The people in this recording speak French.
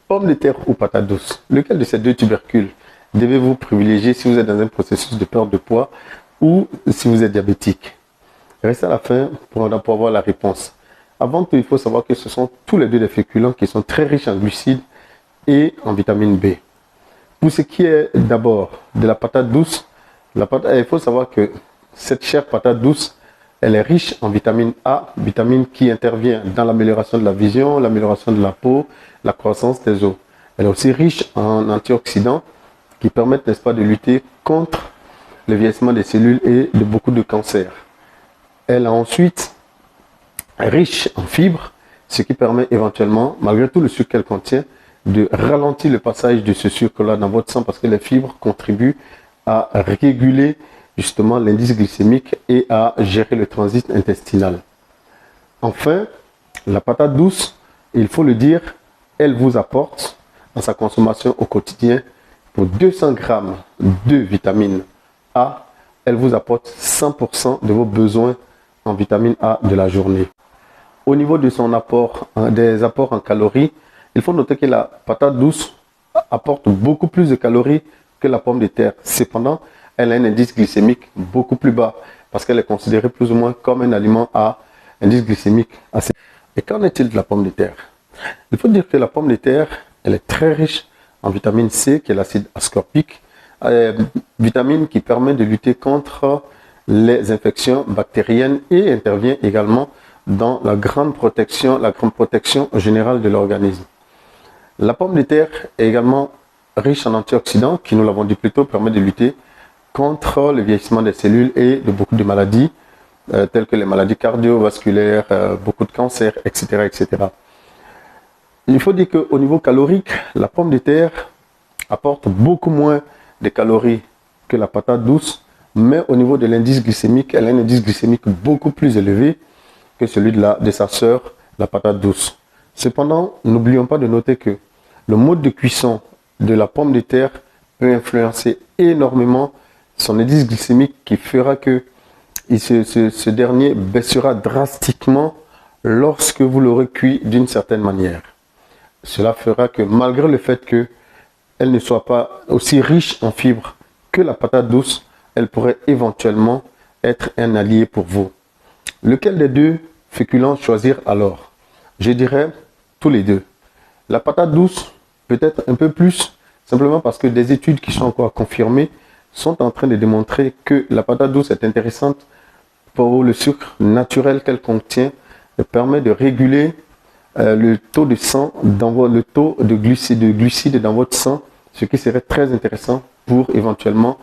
Pomme de terre ou patate douce, lequel de ces deux tubercules devez-vous privilégier si vous êtes dans un processus de perte de poids ou si vous êtes diabétique? Restez à la fin pour avoir la réponse. Avant tout, il faut savoir que ce sont tous les deux des féculents qui sont très riches en glucides et en vitamine B. Pour ce qui est d'abord de la patate douce, il faut savoir que cette chère patate douce, elle est riche en vitamine A, vitamine qui intervient dans l'amélioration de la vision, l'amélioration de la peau, la croissance des os. Elle est aussi riche en antioxydants qui permettent, n'est-ce pas, de lutter contre le vieillissement des cellules et de beaucoup de cancers. Elle est ensuite riche en fibres, ce qui permet éventuellement, malgré tout le sucre qu'elle contient, de ralentir le passage de ce sucre-là dans votre sang parce que les fibres contribuent à réguler justement l'indice glycémique et à gérer le transit intestinal. Enfin, la patate douce, il faut le dire, elle vous apporte dans sa consommation au quotidien pour 200 grammes de vitamine A, elle vous apporte 100% de vos besoins en vitamine A de la journée. Au niveau de son apport, des apports en calories, il faut noter que la patate douce apporte beaucoup plus de calories que la pomme de terre. Cependant, elle a un indice glycémique beaucoup plus bas parce qu'elle est considérée plus ou moins comme un aliment à indice glycémique assez. Et qu'en est-il de la pomme de terre? Il faut dire que la pomme de terre, elle est très riche en vitamine C, qui est l'acide ascorbique, vitamine qui permet de lutter contre les infections bactériennes et intervient également dans la grande protection générale de l'organisme. La pomme de terre est également riche en antioxydants qui, nous l'avons dit plus tôt, permet de lutter contre le vieillissement des cellules et de beaucoup de maladies telles que les maladies cardiovasculaires, beaucoup de cancers, etc., etc. Il faut dire qu'au niveau calorique, la pomme de terre apporte beaucoup moins de calories que la patate douce, mais au niveau de l'indice glycémique, elle a un indice glycémique beaucoup plus élevé que celui de sa sœur, la patate douce. Cependant, n'oublions pas de noter que le mode de cuisson de la pomme de terre peut influencer énormément son indice glycémique qui fera que ce dernier baissera drastiquement lorsque vous l'aurez cuit d'une certaine manière. Cela fera que malgré le fait qu'elle ne soit pas aussi riche en fibres que la patate douce, elle pourrait éventuellement être un allié pour vous. Lequel des deux féculents choisir alors? Je dirais tous les deux. La patate douce, peut-être un peu plus, simplement parce que des études qui sont encore confirmées sont en train de démontrer que la patate douce est intéressante pour le sucre naturel qu'elle contient. Elle permet de réguler le taux de sang, le taux de glucides dans votre sang, ce qui serait très intéressant pour éventuellement